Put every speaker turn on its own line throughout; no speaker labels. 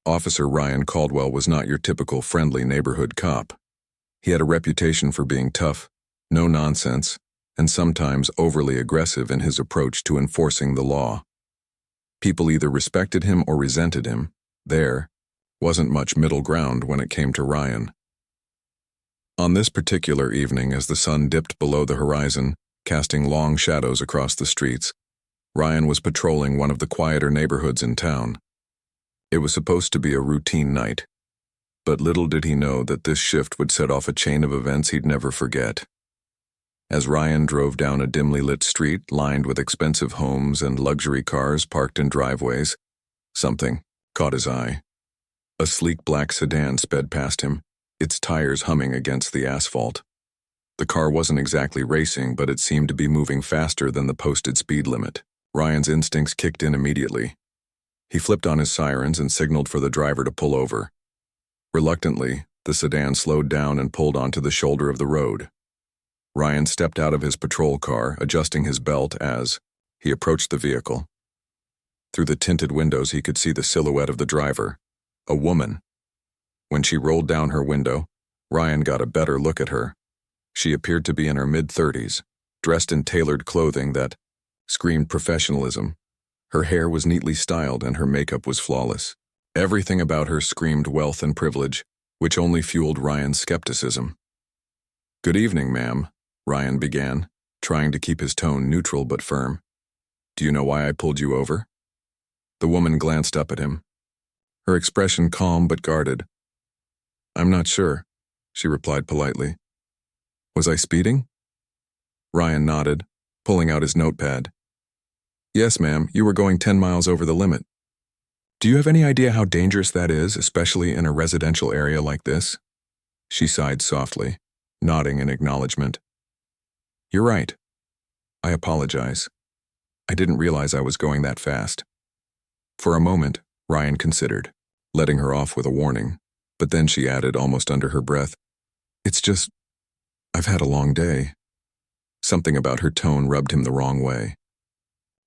Officer Ryan Caldwell was not your typical friendly neighborhood cop. He had a reputation for being tough, no nonsense, and sometimes overly aggressive in his approach to enforcing the law. People either respected him or resented him. There wasn't much middle ground when it came to Ryan. On this particular evening, as the sun dipped below the horizon, casting long shadows across the streets, Ryan was patrolling one of the quieter neighborhoods in town. It was supposed to be a routine night, but little did he know that this shift would set off a chain of events he'd never forget. As Ryan drove down a dimly lit street lined with expensive homes and luxury cars parked in driveways, something caught his eye. A sleek black sedan sped past him, its tires humming against the asphalt. The car wasn't exactly racing, but it seemed to be moving faster than the posted speed limit. Ryan's instincts kicked in immediately. He flipped on his sirens and signaled for the driver to pull over. Reluctantly, the sedan slowed down and pulled onto the shoulder of the road. Ryan stepped out of his patrol car, adjusting his belt as he approached the vehicle. Through the tinted windows, he could see the silhouette of the driver, a woman. When she rolled down her window, Ryan got a better look at her. She appeared to be in her mid-30s, dressed in tailored clothing that screamed professionalism. Her hair was neatly styled and her makeup was flawless. Everything about her screamed wealth and privilege, which only fueled Ryan's skepticism. "Good evening, ma'am," Ryan began, trying to keep his tone neutral but firm. "Do you know why I pulled you over?" The woman glanced up at him, her expression calm but guarded. "I'm not sure," she replied politely. "Was I speeding?" Ryan nodded, pulling out his notepad. "Yes, ma'am, you were going 10 miles over the limit. Do you have any idea how dangerous that is, especially in a residential area like this?" She sighed softly, nodding in acknowledgement. "You're right. I apologize. I didn't realize I was going that fast." For a moment, Ryan considered, letting her off with a warning, but then she added almost under her breath, "It's just, I've had a long day." Something about her tone rubbed him the wrong way.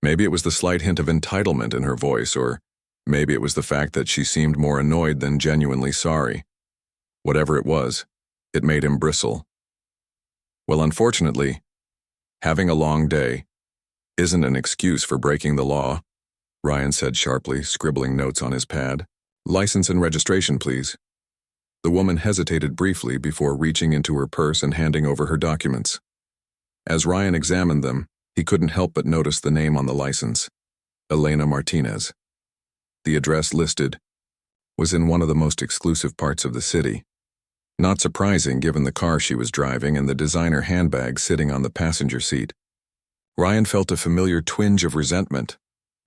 Maybe it was the slight hint of entitlement in her voice, or maybe it was the fact that she seemed more annoyed than genuinely sorry. Whatever it was, it made him bristle. "Well, unfortunately, having a long day isn't an excuse for breaking the law," Ryan said sharply, scribbling notes on his pad. "License and registration, please." The woman hesitated briefly before reaching into her purse and handing over her documents. As Ryan examined them, he couldn't help but notice the name on the license, Elena Martinez. The address listed was in one of the most exclusive parts of the city. Not surprising given the car she was driving and the designer handbag sitting on the passenger seat. Ryan felt a familiar twinge of resentment,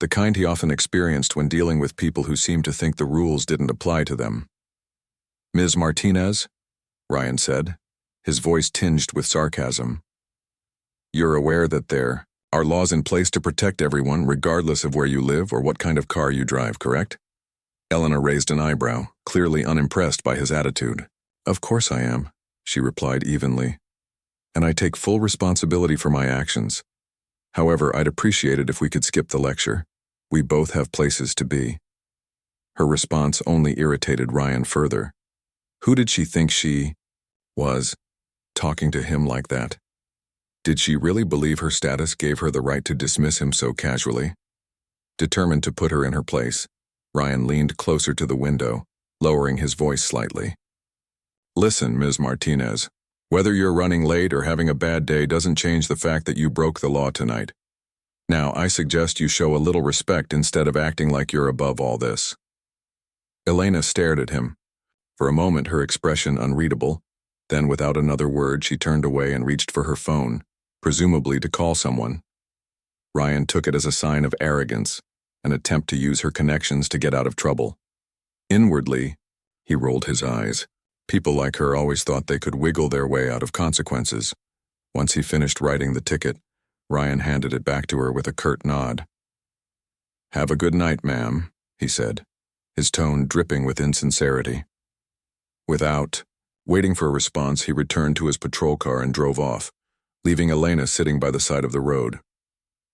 the kind he often experienced when dealing with people who seemed to think the rules didn't apply to them. "Ms. Martinez," Ryan said, his voice tinged with sarcasm. "You're aware that there are laws in place to protect everyone regardless of where you live or what kind of car you drive, correct?" Elena raised an eyebrow, clearly unimpressed by his attitude. "Of course I am," she replied evenly, "and I take full responsibility for my actions. However, I'd appreciate it if we could skip the lecture. We both have places to be." Her response only irritated Ryan further. Who did she think she was, talking to him like that? Did she really believe her status gave her the right to dismiss him so casually? Determined to put her in her place, Ryan leaned closer to the window, lowering his voice slightly. "Listen, Ms. Martinez, whether you're running late or having a bad day doesn't change the fact that you broke the law tonight. Now, I suggest you show a little respect instead of acting like you're above all this." Elena stared at him. For a moment, her expression unreadable. Then, without another word, she turned away and reached for her phone, presumably to call someone. Ryan took it as a sign of arrogance, an attempt to use her connections to get out of trouble. Inwardly, he rolled his eyes. People like her always thought they could wiggle their way out of consequences. Once he finished writing the ticket, Ryan handed it back to her with a curt nod. "Have a good night, ma'am," he said, his tone dripping with insincerity. Without waiting for a response, he returned to his patrol car and drove off, leaving Elena sitting by the side of the road.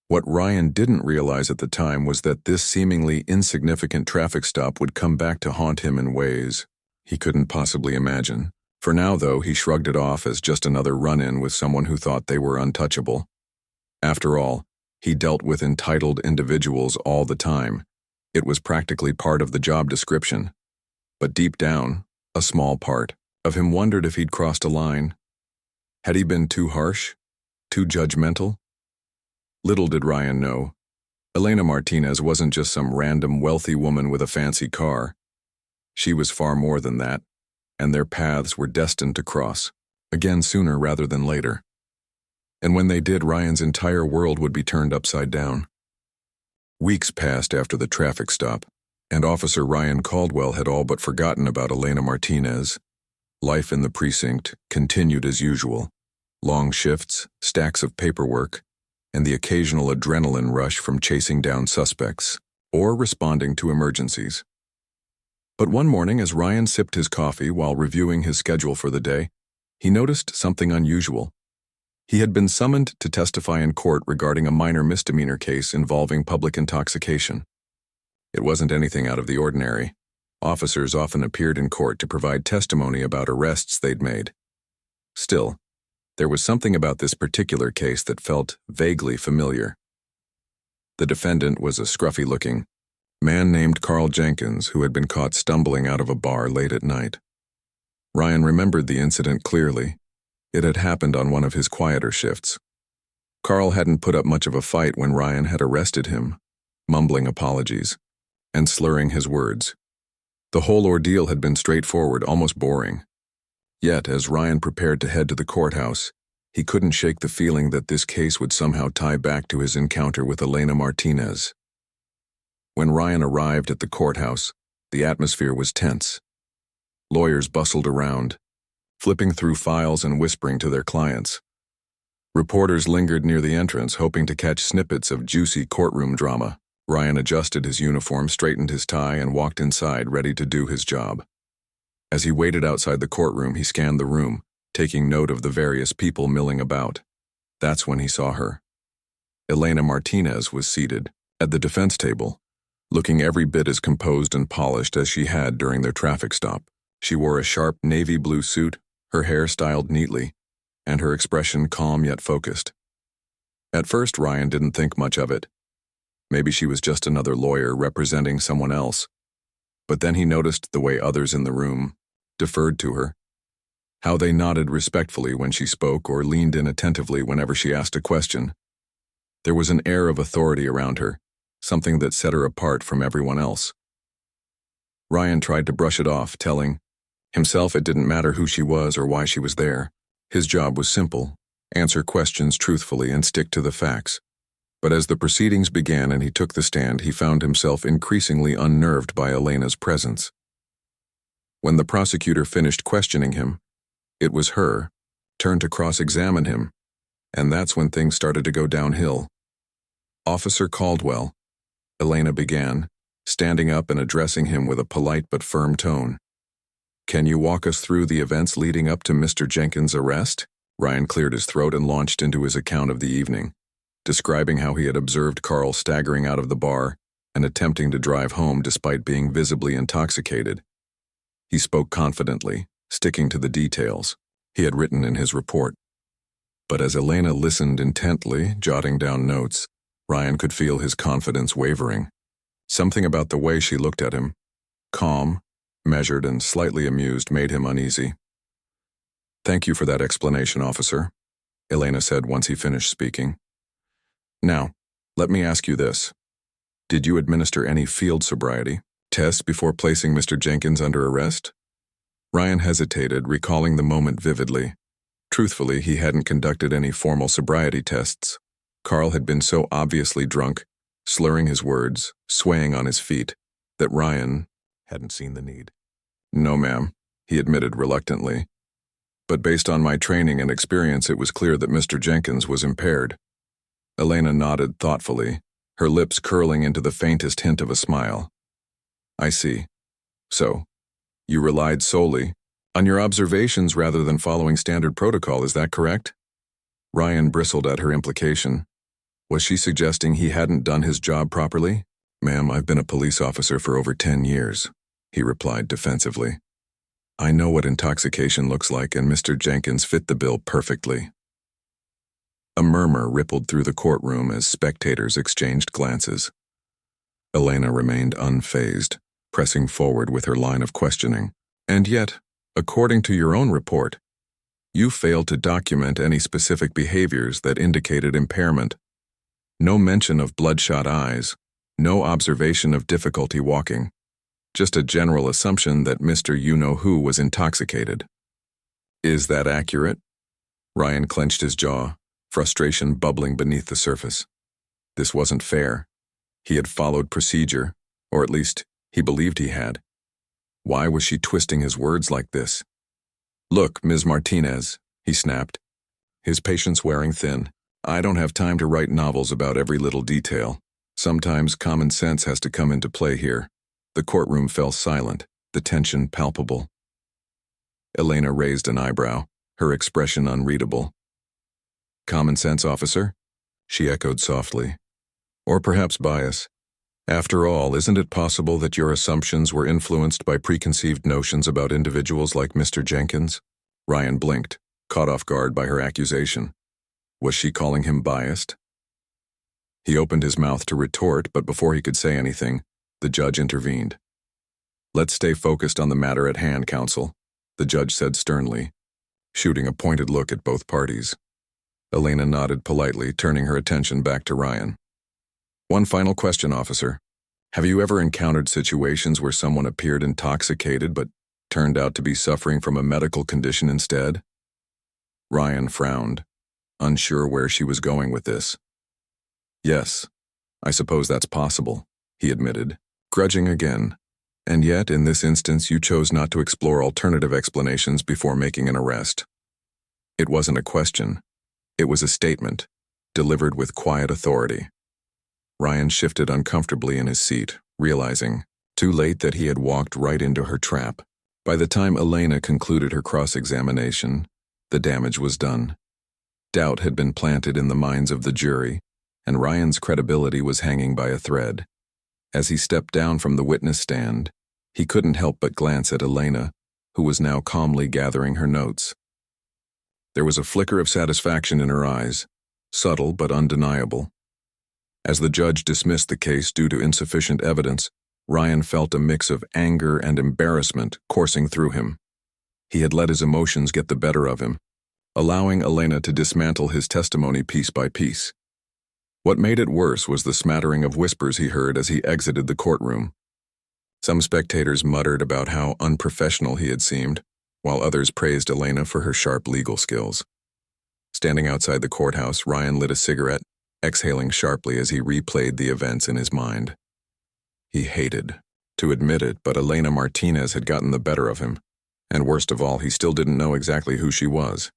What Ryan didn't realize at the time was that this seemingly insignificant traffic stop would come back to haunt him in ways he couldn't possibly imagine. For now, though, he shrugged it off as just another run-in with someone who thought they were untouchable. After all, he dealt with entitled individuals all the time. It was practically part of the job description. But deep down, a small part of him wondered if he'd crossed a line. Had he been too harsh? Too judgmental? Little did Ryan know, Elena Martinez wasn't just some random wealthy woman with a fancy car. She was far more than that, and their paths were destined to cross, again sooner rather than later. And when they did, Ryan's entire world would be turned upside down. Weeks passed after the traffic stop, and Officer Ryan Caldwell had all but forgotten about Elena Martinez. Life in the precinct continued as usual. Long shifts, stacks of paperwork, and the occasional adrenaline rush from chasing down suspects or responding to emergencies. But one morning, as Ryan sipped his coffee while reviewing his schedule for the day, he noticed something unusual. He had been summoned to testify in court regarding a minor misdemeanor case involving public intoxication. It wasn't anything out of the ordinary. Officers often appeared in court to provide testimony about arrests they'd made. Still, there was something about this particular case that felt vaguely familiar. The defendant was a scruffy-looking man named Carl Jenkins who had been caught stumbling out of a bar late at night. Ryan remembered the incident clearly. It had happened on one of his quieter shifts. Carl hadn't put up much of a fight when Ryan had arrested him, mumbling apologies and slurring his words. The whole ordeal had been straightforward, almost boring. Yet, as Ryan prepared to head to the courthouse, he couldn't shake the feeling that this case would somehow tie back to his encounter with Elena Martinez. When Ryan arrived at the courthouse, the atmosphere was tense. Lawyers bustled around, flipping through files and whispering to their clients. Reporters lingered near the entrance, hoping to catch snippets of juicy courtroom drama. Ryan adjusted his uniform, straightened his tie, and walked inside, ready to do his job. As he waited outside the courtroom, he scanned the room, taking note of the various people milling about. That's when he saw her. Elena Martinez was seated at the defense table, looking every bit as composed and polished as she had during their traffic stop. She wore a sharp navy blue suit, her hair styled neatly, and her expression calm yet focused. At first, Ryan didn't think much of it. Maybe she was just another lawyer representing someone else. But then he noticed the way others in the room deferred to her, how they nodded respectfully when she spoke or leaned in attentively whenever she asked a question. There was an air of authority around her, something that set her apart from everyone else. Ryan tried to brush it off, telling himself it didn't matter who she was or why she was there. His job was simple: answer questions truthfully and stick to the facts. But as the proceedings began and he took the stand, he found himself increasingly unnerved by Elena's presence. When the prosecutor finished questioning him, it was her turn to cross-examine him, and that's when things started to go downhill. "Officer Caldwell," Elena began, standing up and addressing him with a polite but firm tone. "Can you walk us through the events leading up to Mr. Jenkins' arrest?" Ryan cleared his throat and launched into his account of the evening, describing how he had observed Carl staggering out of the bar and attempting to drive home despite being visibly intoxicated. He spoke confidently, sticking to the details he had written in his report. But as Elena listened intently, jotting down notes, Ryan could feel his confidence wavering. Something about the way she looked at him, calm, measured, and slightly amused, made him uneasy. "Thank you for that explanation, officer," Elena said once he finished speaking. "Now, let me ask you this. Did you administer any field sobriety tests before placing Mr. Jenkins under arrest?" Ryan hesitated, recalling the moment vividly. Truthfully, he hadn't conducted any formal sobriety tests. Carl had been so obviously drunk, slurring his words, swaying on his feet, that Ryan hadn't seen the need. "No, ma'am," he admitted reluctantly. "But based on my training and experience, it was clear that Mr. Jenkins was impaired." Elena nodded thoughtfully, her lips curling into the faintest hint of a smile. "I see. So, you relied solely on your observations rather than following standard protocol, is that correct?" Ryan bristled at her implication. Was she suggesting he hadn't done his job properly? Ma'am, I've been a police officer for over 10 years, he replied defensively. I know what intoxication looks like, and Mr. Jenkins fit the bill perfectly. A murmur rippled through the courtroom as spectators exchanged glances. Elena remained unfazed, pressing forward with her line of questioning. And yet, according to your own report, you failed to document any specific behaviors that indicated impairment. No mention of bloodshot eyes, no observation of difficulty walking, just a general assumption that Mr. You-Know-Who was intoxicated. Is that accurate? Ryan clenched his jaw, frustration bubbling beneath the surface. This wasn't fair. He had followed procedure, or at least he believed he had. Why was she twisting his words like this? Look, Ms. Martinez, he snapped, his patience wearing thin. I don't have time to write novels about every little detail. Sometimes common sense has to come into play here. The courtroom fell silent, the tension palpable. Elena raised an eyebrow, her expression unreadable. Common sense, officer? She echoed softly. Or perhaps bias. After all, isn't it possible that your assumptions were influenced by preconceived notions about individuals like Mr. Jenkins? Ryan blinked, caught off guard by her accusation. Was she calling him biased? He opened his mouth to retort, but before he could say anything, the judge intervened. Let's stay focused on the matter at hand, counsel, the judge said sternly, shooting a pointed look at both parties. Elena nodded politely, turning her attention back to Ryan. One final question, officer. Have you ever encountered situations where someone appeared intoxicated but turned out to be suffering from a medical condition instead? Ryan frowned, unsure where she was going with this. Yes, I suppose that's possible, he admitted, grudging again. And yet, in this instance, you chose not to explore alternative explanations before making an arrest. It wasn't a question. It was a statement, delivered with quiet authority. Ryan shifted uncomfortably in his seat, realizing, too late, that he had walked right into her trap. By the time Elena concluded her cross-examination, the damage was done. Doubt had been planted in the minds of the jury, and Ryan's credibility was hanging by a thread. As he stepped down from the witness stand, he couldn't help but glance at Elena, who was now calmly gathering her notes. There was a flicker of satisfaction in her eyes, subtle but undeniable. As the judge dismissed the case due to insufficient evidence, Ryan felt a mix of anger and embarrassment coursing through him. He had let his emotions get the better of him, allowing Elena to dismantle his testimony piece by piece. What made it worse was the smattering of whispers he heard as he exited the courtroom. Some spectators muttered about how unprofessional he had seemed, while others praised Elena for her sharp legal skills. Standing outside the courthouse, Ryan lit a cigarette, exhaling sharply as he replayed the events in his mind. He hated to admit it, but Elena Martinez had gotten the better of him, and worst of all, he still didn't know exactly who she was.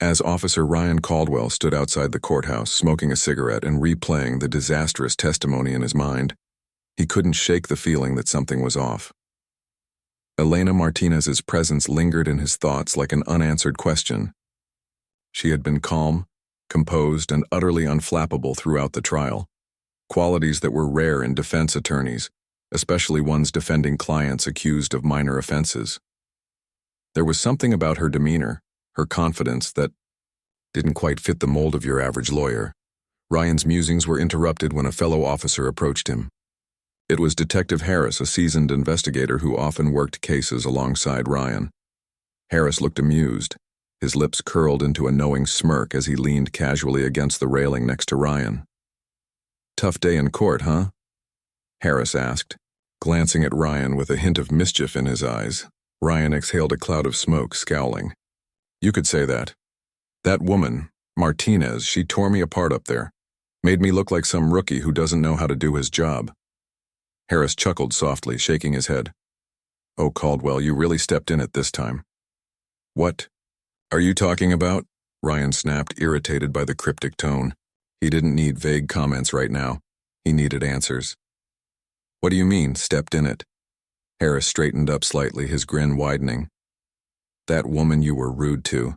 As Officer Ryan Caldwell stood outside the courthouse, smoking a cigarette and replaying the disastrous testimony in his mind, he couldn't shake the feeling that something was off. Elena Martinez's presence lingered in his thoughts like an unanswered question. She had been calm, composed, and utterly unflappable throughout the trial, qualities that were rare in defense attorneys, especially ones defending clients accused of minor offenses. There was something about her demeanor, her confidence, that didn't quite fit the mold of your average lawyer. Ryan's musings were interrupted when a fellow officer approached him. It was Detective Harris, a seasoned investigator who often worked cases alongside Ryan. Harris looked amused, his lips curled into a knowing smirk as he leaned casually against the railing next to Ryan. Tough day in court, huh? Harris asked, glancing at Ryan with a hint of mischief in his eyes. Ryan exhaled a cloud of smoke, scowling. You could say that. That woman, Martinez, she tore me apart up there. Made me look like some rookie who doesn't know how to do his job. Harris chuckled softly, shaking his head. Oh, Caldwell, you really stepped in at this time. What are you talking about? Ryan snapped, irritated by the cryptic tone. He didn't need vague comments right now. He needed answers. What do you mean, stepped in it? Harris straightened up slightly, his grin widening. That woman you were rude to,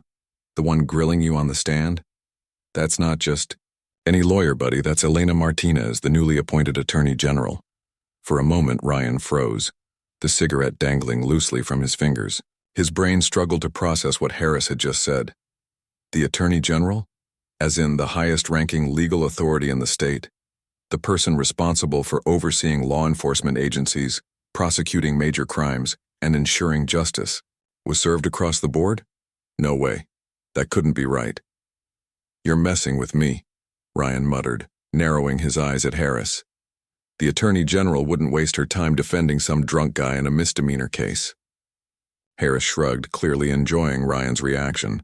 the one grilling you on the stand? That's not just Any lawyer, buddy, that's Elena Martinez, the newly appointed Attorney General. For a moment, Ryan froze, the cigarette dangling loosely from his fingers. His brain struggled to process what Harris had just said. The Attorney General? As in the highest-ranking legal authority in the state. The person responsible for overseeing law enforcement agencies, prosecuting major crimes, and ensuring justice. Was served across the board? No way. That couldn't be right. You're messing with me, Ryan muttered, narrowing his eyes at Harris. The Attorney General wouldn't waste her time defending some drunk guy in a misdemeanor case. Harris shrugged, clearly enjoying Ryan's reaction.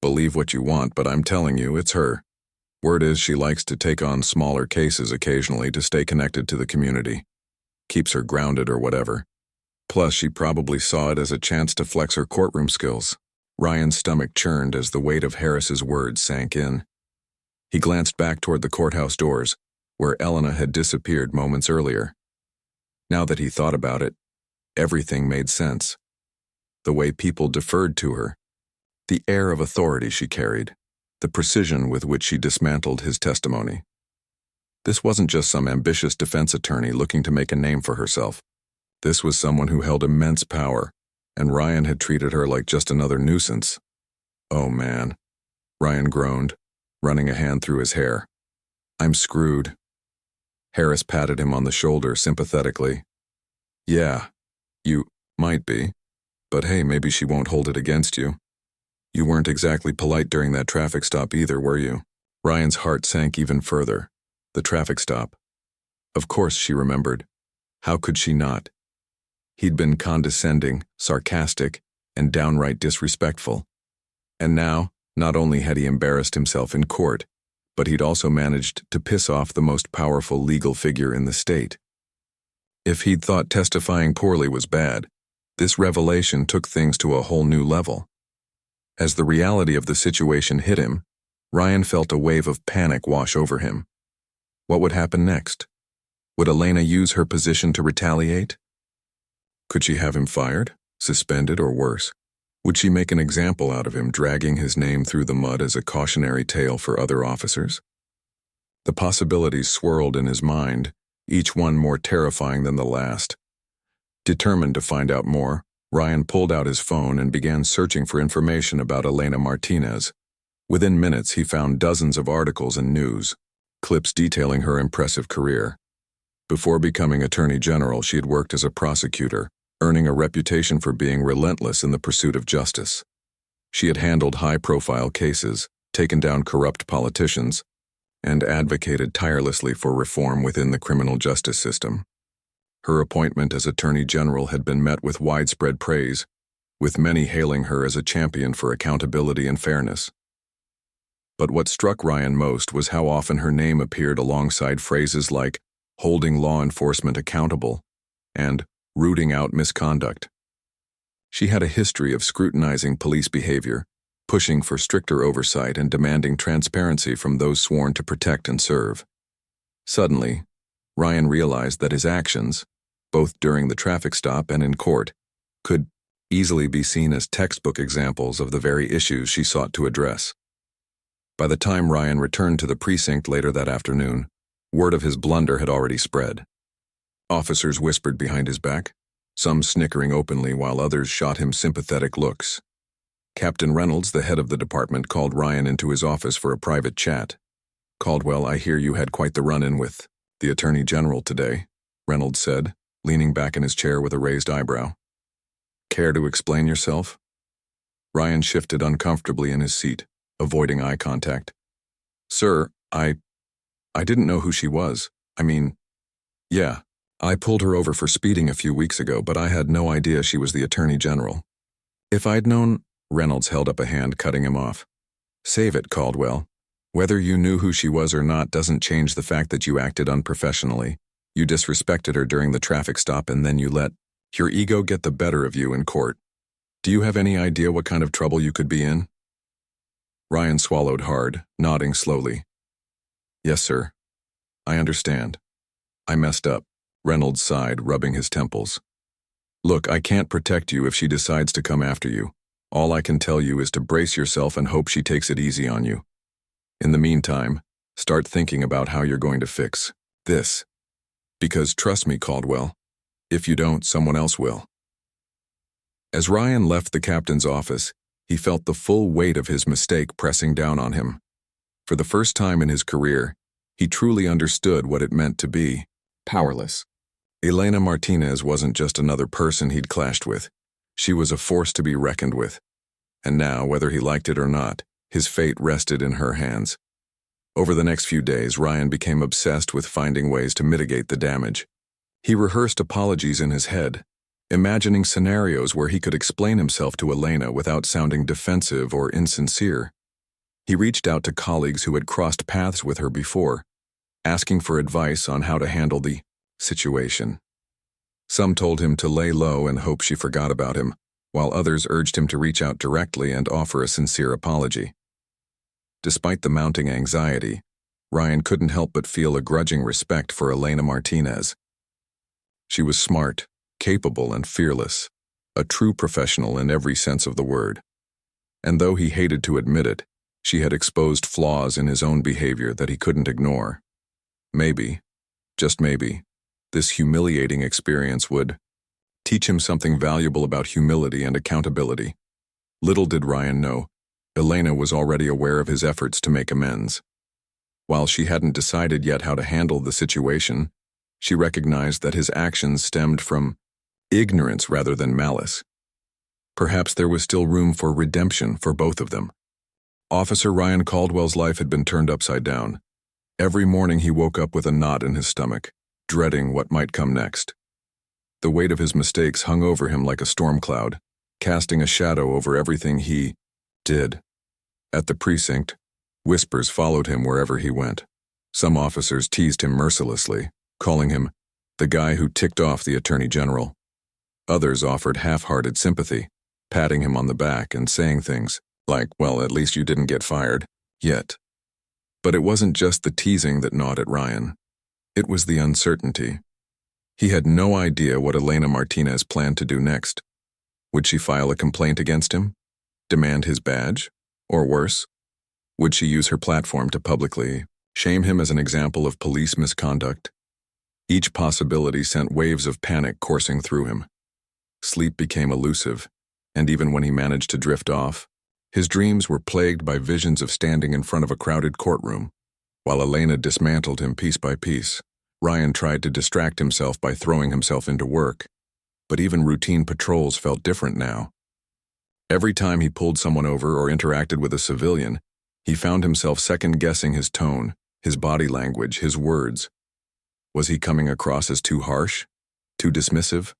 Believe what you want, but I'm telling you, it's her. Word is she likes to take on smaller cases occasionally to stay connected to the community. Keeps her grounded or whatever. Plus, she probably saw it as a chance to flex her courtroom skills. Ryan's stomach churned as the weight of Harris's words sank in. He glanced back toward the courthouse doors, where Elena had disappeared moments earlier. Now that he thought about it, everything made sense. The way people deferred to her, the air of authority she carried, the precision with which she dismantled his testimony. This wasn't just some ambitious defense attorney looking to make a name for herself. This was someone who held immense power, and Ryan had treated her like just another nuisance. Oh man, Ryan groaned, running a hand through his hair. I'm screwed. Harris patted him on the shoulder sympathetically. Yeah, you might be, but hey, maybe she won't hold it against you. You weren't exactly polite during that traffic stop either, were you? Ryan's heart sank even further. The traffic stop. Of course she remembered. How could she not? He'd been condescending, sarcastic, and downright disrespectful. And now, not only had he embarrassed himself in court, but he'd also managed to piss off the most powerful legal figure in the state. If he'd thought testifying poorly was bad, this revelation took things to a whole new level. As the reality of the situation hit him, Ryan felt a wave of panic wash over him. What would happen next? Would Elena use her position to retaliate? Could she have him fired, suspended, or worse? Would she make an example out of him, dragging his name through the mud as a cautionary tale for other officers? The possibilities swirled in his mind, each one more terrifying than the last. Determined to find out more, Ryan pulled out his phone and began searching for information about Elena Martinez. Within minutes, he found dozens of articles and news, clips detailing her impressive career. Before becoming Attorney General, she had worked as a prosecutor, earning a reputation for being relentless in the pursuit of justice. She had handled high-profile cases, taken down corrupt politicians, and advocated tirelessly for reform within the criminal justice system. Her appointment as Attorney General had been met with widespread praise, with many hailing her as a champion for accountability and fairness. But what struck Ryan most was how often her name appeared alongside phrases like holding law enforcement accountable and rooting out misconduct. She had a history of scrutinizing police behavior, pushing for stricter oversight and demanding transparency from those sworn to protect and serve. Suddenly, Ryan realized that his actions, both during the traffic stop and in court, could easily be seen as textbook examples of the very issues she sought to address. By the time Ryan returned to the precinct later that afternoon, word of his blunder had already spread. Officers whispered behind his back, some snickering openly while others shot him sympathetic looks. Captain Reynolds, the head of the department, called Ryan into his office for a private chat. "Caldwell, I hear you had quite the run-in with the Attorney General today," Reynolds said, leaning back in his chair with a raised eyebrow. "Care to explain yourself?" Ryan shifted uncomfortably in his seat, avoiding eye contact. "Sir, I didn't know who she was. I mean, yeah, I pulled her over for speeding a few weeks ago, but I had no idea she was the Attorney General. If I'd known—" Reynolds held up a hand, cutting him off. "Save it, Caldwell. Whether you knew who she was or not doesn't change the fact that you acted unprofessionally. You disrespected her during the traffic stop, and then you let your ego get the better of you in court. Do you have any idea what kind of trouble you could be in?" Ryan swallowed hard, nodding slowly. "Yes, sir. I understand. I messed up," Reynolds sighed, rubbing his temples. "Look, I can't protect you if she decides to come after you. All I can tell you is to brace yourself and hope she takes it easy on you. In the meantime, Start thinking about how you're going to fix this. Because trust me, Caldwell, if you don't, someone else will. As Ryan left the captain's office, he felt the full weight of his mistake pressing down on him. For the first time in his career, he truly understood what it meant to be powerless. Elena Martinez wasn't just another person he'd clashed with. She was a force to be reckoned with. And now, whether he liked it or not, his fate rested in her hands. Over the next few days, Ryan became obsessed with finding ways to mitigate the damage. He rehearsed apologies in his head, imagining scenarios where he could explain himself to Elena without sounding defensive or insincere. He reached out to colleagues who had crossed paths with her before, asking for advice on how to handle the situation. Some told him to lay low and hope she forgot about him, while others urged him to reach out directly and offer a sincere apology. Despite the mounting anxiety, Ryan couldn't help but feel a grudging respect for Elena Martinez. She was smart, capable, and fearless, a true professional in every sense of the word. And though he hated to admit it, she had exposed flaws in his own behavior that he couldn't ignore. Maybe, just maybe, this humiliating experience would teach him something valuable about humility and accountability. Little did Ryan know, Elena was already aware of his efforts to make amends. While she hadn't decided yet how to handle the situation, she recognized that his actions stemmed from ignorance rather than malice. Perhaps there was still room for redemption for both of them. Officer Ryan Caldwell's life had been turned upside down. Every morning he woke up with a knot in his stomach, dreading what might come next. The weight of his mistakes hung over him like a storm cloud, casting a shadow over everything he did. At the precinct, whispers followed him wherever he went. Some officers teased him mercilessly, calling him the guy who ticked off the Attorney General. Others offered half-hearted sympathy, patting him on the back and saying things like, well, at least you didn't get fired, yet. But it wasn't just the teasing that gnawed at Ryan. It was the uncertainty. He had no idea what Elena Martinez planned to do next. Would she file a complaint against him? Demand his badge? Or worse? Would she use her platform to publicly shame him as an example of police misconduct? Each possibility sent waves of panic coursing through him. Sleep became elusive, and even when he managed to drift off, his dreams were plagued by visions of standing in front of a crowded courtroom. While Elena dismantled him piece by piece, Ryan tried to distract himself by throwing himself into work. But even routine patrols felt different now. Every time he pulled someone over or interacted with a civilian, he found himself second-guessing his tone, his body language, his words. Was he coming across as too harsh? Too dismissive?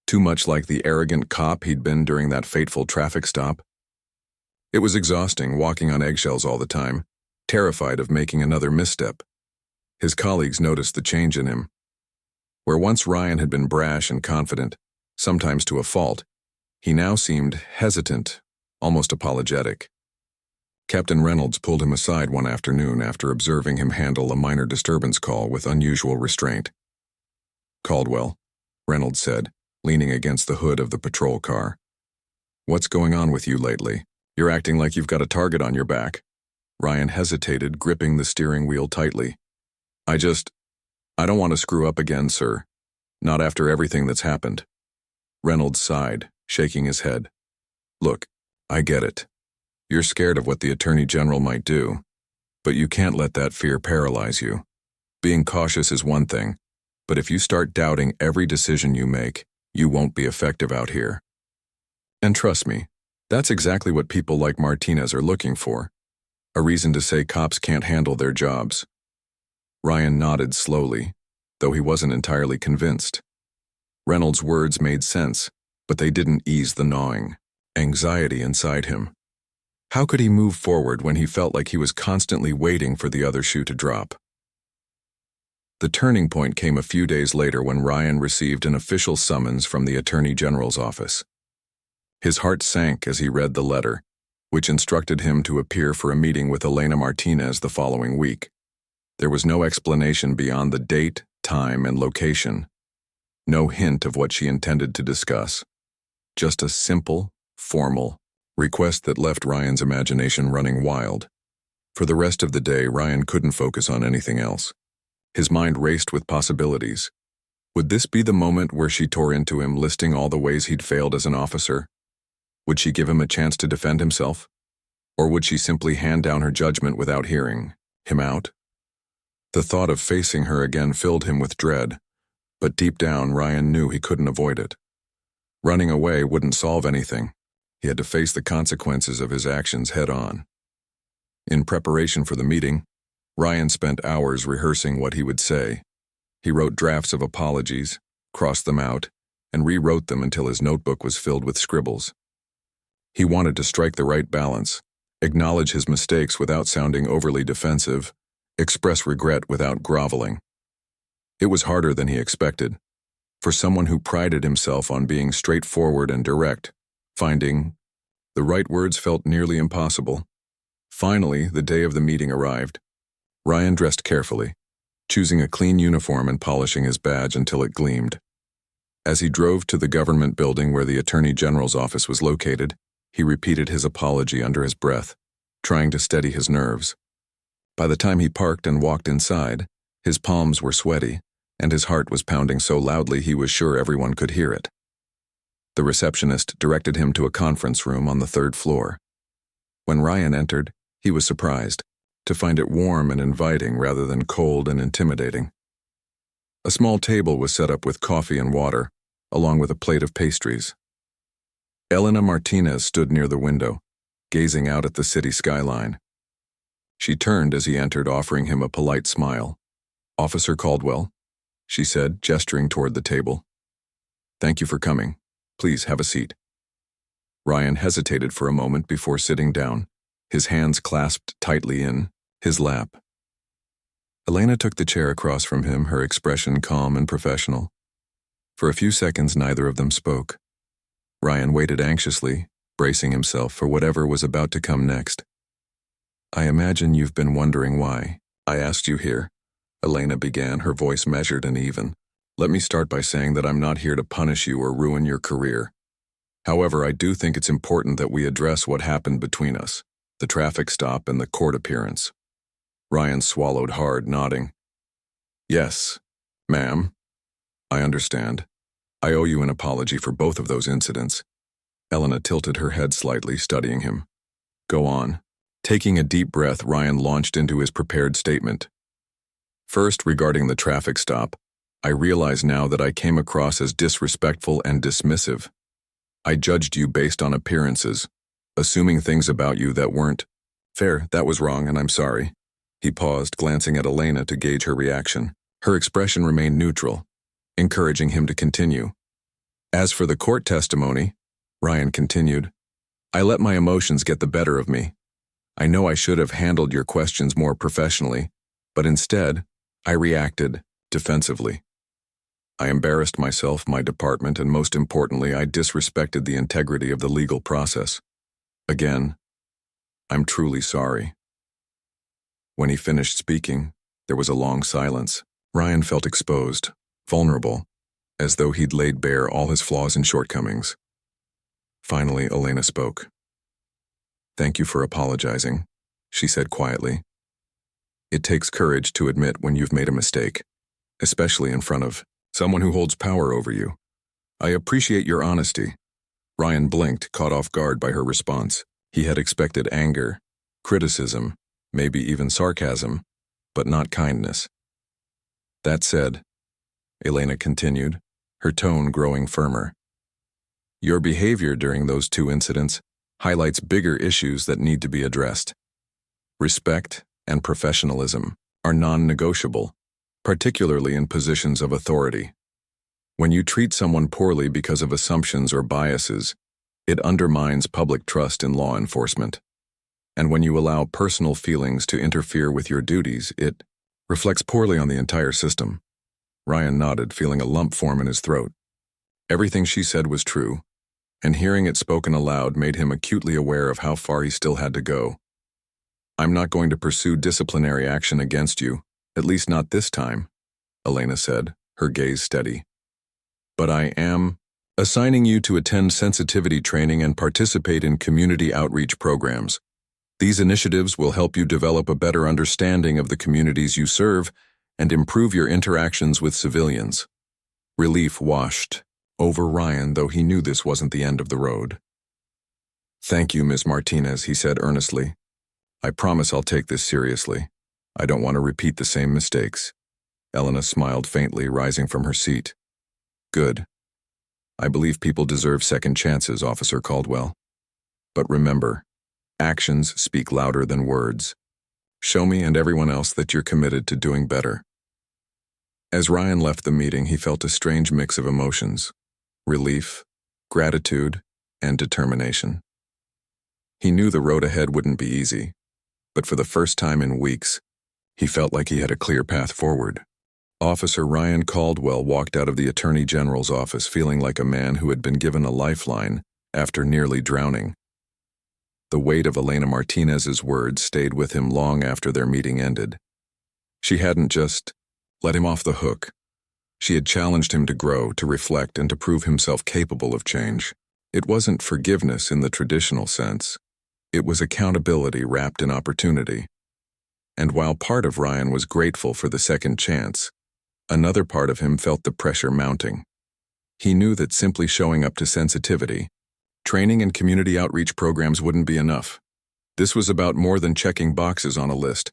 Too much like the arrogant cop he'd been during that fateful traffic stop? It was exhausting walking on eggshells all the time, terrified of making another misstep. His colleagues noticed the change in him. Where once Ryan had been brash and confident, sometimes to a fault, he now seemed hesitant, almost apologetic. Captain Reynolds pulled him aside one afternoon after observing him handle a minor disturbance call with unusual restraint. "Caldwell," Reynolds said, leaning against the hood of the patrol car. "What's going on with you lately? You're acting like you've got a target on your back." Ryan hesitated, gripping the steering wheel tightly. I don't want to screw up again, sir. Not after everything that's happened." Reynolds sighed, shaking his head. "Look, I get it. You're scared of what the Attorney General might do, but you can't let that fear paralyze you. Being cautious is one thing, but if you start doubting every decision you make, you won't be effective out here. And trust me, that's exactly what people like Martinez are looking for. A reason to say cops can't handle their jobs." Ryan nodded slowly, though he wasn't entirely convinced. Reynolds' words made sense, but they didn't ease the gnawing anxiety inside him. How could he move forward when he felt like he was constantly waiting for the other shoe to drop? The turning point came a few days later when Ryan received an official summons from the Attorney General's office. His heart sank as he read the letter, which instructed him to appear for a meeting with Elena Martinez the following week. There was no explanation beyond the date, time, and location. No hint of what she intended to discuss. Just a simple, formal request that left Ryan's imagination running wild. For the rest of the day, Ryan couldn't focus on anything else. His mind raced with possibilities. Would this be the moment where she tore into him, listing all the ways he'd failed as an officer? Would she give him a chance to defend himself? Or would she simply hand down her judgment without hearing him out? The thought of facing her again filled him with dread, but deep down, Ryan knew he couldn't avoid it. Running away wouldn't solve anything. He had to face the consequences of his actions head-on. In preparation for the meeting, Ryan spent hours rehearsing what he would say. He wrote drafts of apologies, crossed them out, and rewrote them until his notebook was filled with scribbles. He wanted to strike the right balance, acknowledge his mistakes without sounding overly defensive, express regret without groveling. It was harder than he expected. For someone who prided himself on being straightforward and direct, finding the right words felt nearly impossible. Finally, the day of the meeting arrived. Ryan dressed carefully, choosing a clean uniform and polishing his badge until it gleamed. As he drove to the government building where the Attorney General's office was located, he repeated his apology under his breath, trying to steady his nerves. By the time he parked and walked inside, his palms were sweaty, and his heart was pounding so loudly he was sure everyone could hear it. The receptionist directed him to a conference room on the 3rd floor. When Ryan entered, he was surprised to find it warm and inviting rather than cold and intimidating. A small table was set up with coffee and water, along with a plate of pastries. Elena Martinez stood near the window, gazing out at the city skyline. She turned as he entered, offering him a polite smile. "Officer Caldwell," she said, gesturing toward the table. "Thank you for coming. Please have a seat." Ryan hesitated for a moment before sitting down, his hands clasped tightly in his lap. Elena took the chair across from him, her expression calm and professional. For a few seconds, neither of them spoke. Ryan waited anxiously, bracing himself for whatever was about to come next. "I imagine you've been wondering why I asked you here," Elena began, her voice measured and even. "Let me start by saying that I'm not here to punish you or ruin your career. However, I do think it's important that we address what happened between us, the traffic stop and the court appearance." Ryan swallowed hard, nodding. "Yes, ma'am. I understand. I owe you an apology for both of those incidents." Elena tilted her head slightly, studying him. "Go on." Taking a deep breath, Ryan launched into his prepared statement. "First, regarding the traffic stop, I realize now that I came across as disrespectful and dismissive. I judged you based on appearances, assuming things about you that weren't fair. That was wrong, and I'm sorry." He paused, glancing at Elena to gauge her reaction. Her expression remained neutral, encouraging him to continue. "As for the court testimony," Ryan continued, "I let my emotions get the better of me. I know I should have handled your questions more professionally, but instead, I reacted defensively. I embarrassed myself, my department, and most importantly, I disrespected the integrity of the legal process. Again, I'm truly sorry." When he finished speaking, there was a long silence. Ryan felt exposed, vulnerable, as though he'd laid bare all his flaws and shortcomings. Finally, Elena spoke. "Thank you for apologizing," she said quietly. "It takes courage to admit when you've made a mistake, especially in front of someone who holds power over you. I appreciate your honesty." Ryan blinked, caught off guard by her response. He had expected anger, criticism, maybe even sarcasm, but not kindness. "That said," Elena continued, her tone growing firmer, "your behavior during those 2 incidents highlights bigger issues that need to be addressed. Respect and professionalism are non-negotiable, particularly in positions of authority. When you treat someone poorly because of assumptions or biases, it undermines public trust in law enforcement. And when you allow personal feelings to interfere with your duties, it reflects poorly on the entire system." Ryan nodded, feeling a lump form in his throat. Everything she said was true, and hearing it spoken aloud made him acutely aware of how far he still had to go. "I'm not going to pursue disciplinary action against you, at least not this time," Elena said, her gaze steady. "But I am assigning you to attend sensitivity training and participate in community outreach programs. These initiatives will help you develop a better understanding of the communities you serve and improve your interactions with civilians. Relief washed over Ryan, though he knew this wasn't the end of the road. "Thank you, Ms. Martinez," he said earnestly. "I promise I'll take this seriously. I don't want to repeat the same mistakes." Elena smiled faintly, rising from her seat. "Good. I believe people deserve second chances, Officer Caldwell. But remember, actions speak louder than words. Show me and everyone else that you're committed to doing better." As Ryan left the meeting, he felt a strange mix of emotions: relief, gratitude, and determination. He knew the road ahead wouldn't be easy, but for the first time in weeks, he felt like he had a clear path forward. Officer Ryan Caldwell walked out of the Attorney General's office feeling like a man who had been given a lifeline after nearly drowning. The weight of Elena Martinez's words stayed with him long after their meeting ended. She hadn't just let him off the hook. She had challenged him to grow, to reflect, and to prove himself capable of change. It wasn't forgiveness in the traditional sense. It was accountability wrapped in opportunity. And while part of Ryan was grateful for the second chance, another part of him felt the pressure mounting. He knew that simply showing up to sensitivity, training and community outreach programs wouldn't be enough. This was about more than checking boxes on a list.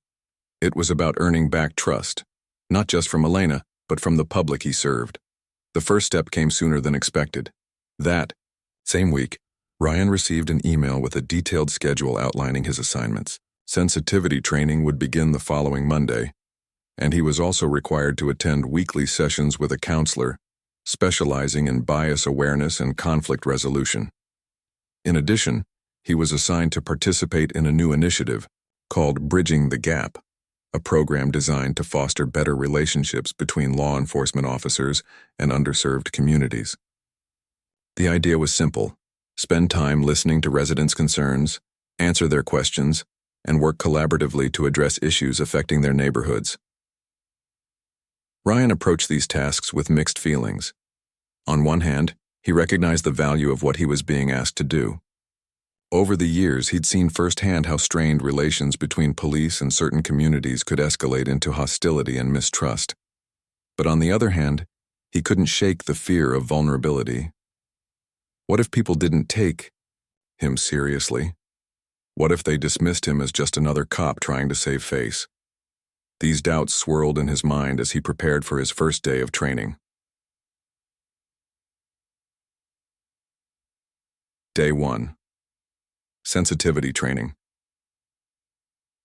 It was about earning back trust, not just from Elena, but from the public he served. The first step came sooner than expected. That same week, Ryan received an email with a detailed schedule outlining his assignments. Sensitivity training would begin the following Monday, and he was also required to attend weekly sessions with a counselor, specializing in bias awareness and conflict resolution. In addition, he was assigned to participate in a new initiative called Bridging the Gap, a program designed to foster better relationships between law enforcement officers and underserved communities. The idea was simple: spend time listening to residents' concerns, answer their questions, and work collaboratively to address issues affecting their neighborhoods. Ryan approached these tasks with mixed feelings. On one hand, he recognized the value of what he was being asked to do. Over the years, he'd seen firsthand how strained relations between police and certain communities could escalate into hostility and mistrust. But on the other hand, he couldn't shake the fear of vulnerability. What if people didn't take him seriously? What if they dismissed him as just another cop trying to save face? These doubts swirled in his mind as he prepared for his first day of training. Day 1. Sensitivity training.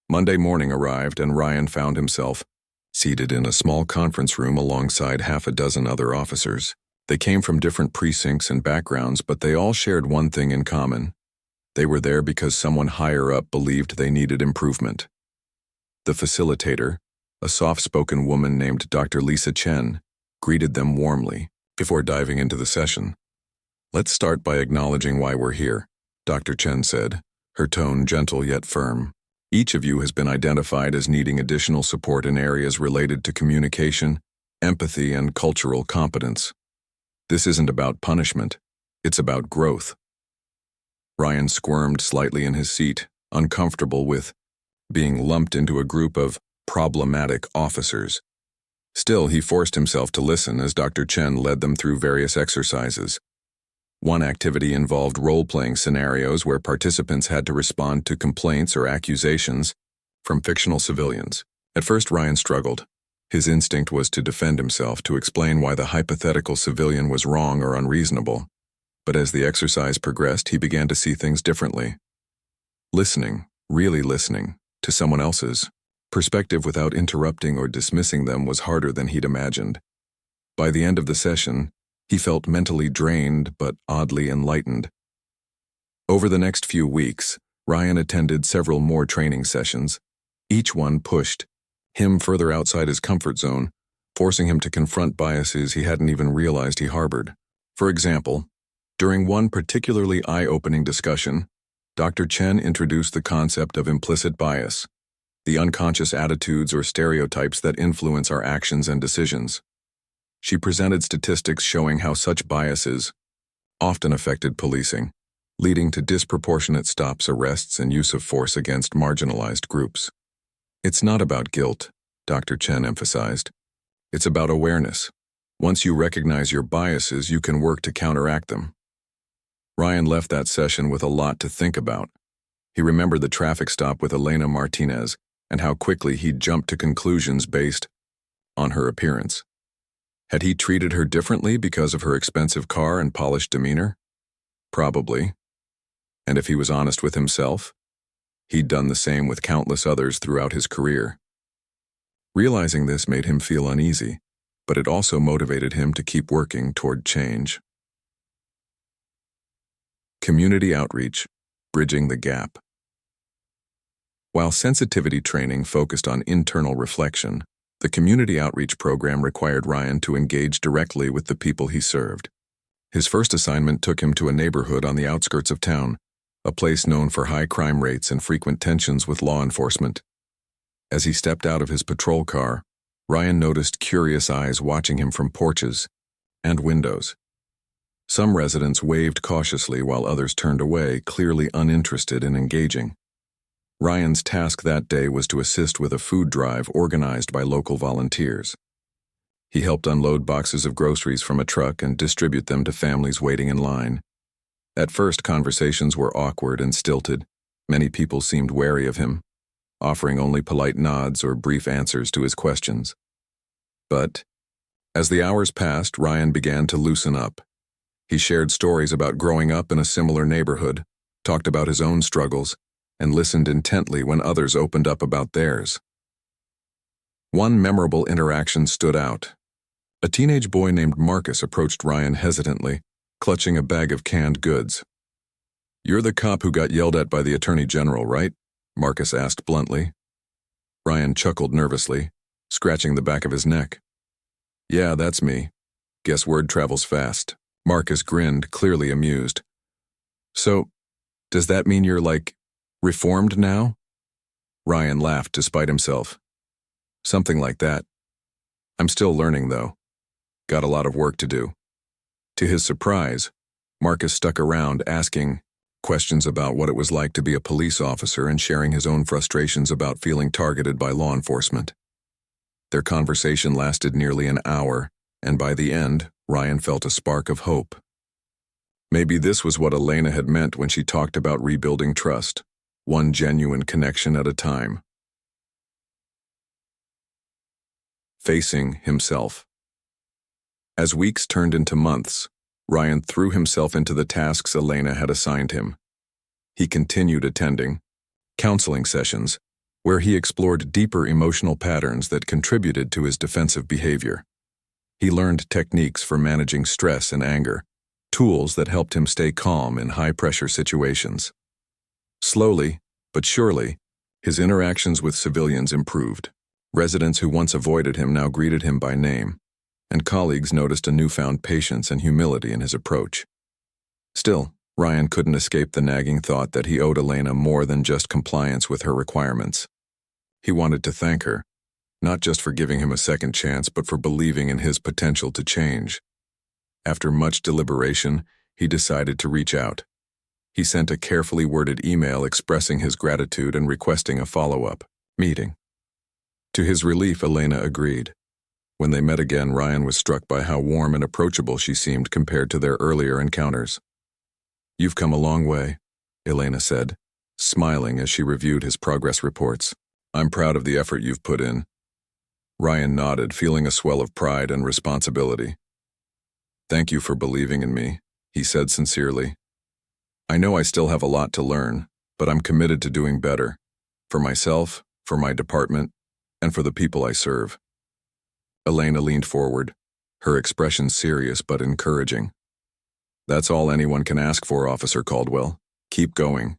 Monday morning arrived, and Ryan found himself seated in a small conference room alongside half a dozen other officers. They came from different precincts and backgrounds, but they all shared one thing in common. They were there because someone higher up believed they needed improvement. The facilitator, a soft-spoken woman named Dr. Lisa Chen, greeted them warmly before diving into the session. "Let's start by acknowledging why we're here," Dr. Chen said, her tone gentle yet firm. "Each of you has been identified as needing additional support in areas related to communication, empathy, and cultural competence. This isn't about punishment, it's about growth." Ryan squirmed slightly in his seat, uncomfortable with being lumped into a group of problematic officers. Still, he forced himself to listen as Dr. Chen led them through various exercises. One activity involved role-playing scenarios where participants had to respond to complaints or accusations from fictional civilians. At first, Ryan struggled. His instinct was to defend himself, to explain why the hypothetical civilian was wrong or unreasonable. But as the exercise progressed, he began to see things differently. Listening, really listening, to someone else's perspective without interrupting or dismissing them was harder than he'd imagined. By the end of the session, he felt mentally drained but oddly enlightened. Over the next few weeks, Ryan attended several more training sessions. Each one pushed him further outside his comfort zone, forcing him to confront biases he hadn't even realized he harbored. For example, during one particularly eye-opening discussion, Dr. Chen introduced the concept of implicit bias, the unconscious attitudes or stereotypes that influence our actions and decisions. She presented statistics showing how such biases often affected policing, leading to disproportionate stops, arrests, and use of force against marginalized groups. It's not about guilt, Dr. Chen emphasized. It's about awareness. Once you recognize your biases, you can work to counteract them. Ryan left that session with a lot to think about. He remembered the traffic stop with Elena Martinez and how quickly he'd jumped to conclusions based on her appearance. Had he treated her differently because of her expensive car and polished demeanor? Probably. And if he was honest with himself, he'd done the same with countless others throughout his career. Realizing this made him feel uneasy, but it also motivated him to keep working toward change. Community outreach, bridging the gap. While sensitivity training focused on internal reflection, the community outreach program required Ryan to engage directly with the people he served. His first assignment took him to a neighborhood on the outskirts of town, a place known for high crime rates and frequent tensions with law enforcement. As he stepped out of his patrol car, Ryan noticed curious eyes watching him from porches and windows. Some residents waved cautiously while others turned away, clearly uninterested in engaging. Ryan's task that day was to assist with a food drive organized by local volunteers. He helped unload boxes of groceries from a truck and distribute them to families waiting in line. At first, conversations were awkward and stilted. Many people seemed wary of him, offering only polite nods or brief answers to his questions. But, as the hours passed, Ryan began to loosen up. He shared stories about growing up in a similar neighborhood, talked about his own struggles, and listened intently when others opened up about theirs. One memorable interaction stood out. A teenage boy named Marcus approached Ryan hesitantly, clutching a bag of canned goods. "You're the cop who got yelled at by the Attorney General, right?" Marcus asked bluntly. Ryan chuckled nervously, scratching the back of his neck. "Yeah, that's me. Guess word travels fast." Marcus grinned, clearly amused. "So, does that mean you're, reformed now?" Ryan laughed despite himself. "Something like that. I'm still learning, though. Got a lot of work to do." To his surprise, Marcus stuck around, asking questions about what it was like to be a police officer and sharing his own frustrations about feeling targeted by law enforcement. Their conversation lasted nearly an hour, and by the end, Ryan felt a spark of hope. Maybe this was what Elena had meant when she talked about rebuilding trust, one genuine connection at a time. Facing himself. As weeks turned into months, Ryan threw himself into the tasks Elena had assigned him. He continued attending counseling sessions, where he explored deeper emotional patterns that contributed to his defensive behavior. He learned techniques for managing stress and anger, tools that helped him stay calm in high-pressure situations. Slowly, but surely, his interactions with civilians improved. Residents who once avoided him now greeted him by name, and colleagues noticed a newfound patience and humility in his approach. Still, Ryan couldn't escape the nagging thought that he owed Elena more than just compliance with her requirements. He wanted to thank her, not just for giving him a second chance, but for believing in his potential to change. After much deliberation, he decided to reach out. He sent a carefully worded email expressing his gratitude and requesting a follow-up meeting. To his relief, Elena agreed. When they met again, Ryan was struck by how warm and approachable she seemed compared to their earlier encounters. "You've come a long way," Elena said, smiling as she reviewed his progress reports. "I'm proud of the effort you've put in." Ryan nodded, feeling a swell of pride and responsibility. "Thank you for believing in me," he said sincerely. "I know I still have a lot to learn, but I'm committed to doing better, for myself, for my department, and for the people I serve." Elena leaned forward, her expression serious but encouraging. "That's all anyone can ask for, Officer Caldwell. Keep going.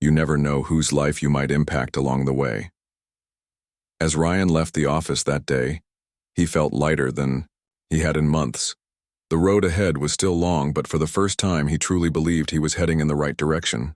You never know whose life you might impact along the way." As Ryan left the office that day, he felt lighter than he had in months. The road ahead was still long, but for the first time he truly believed he was heading in the right direction.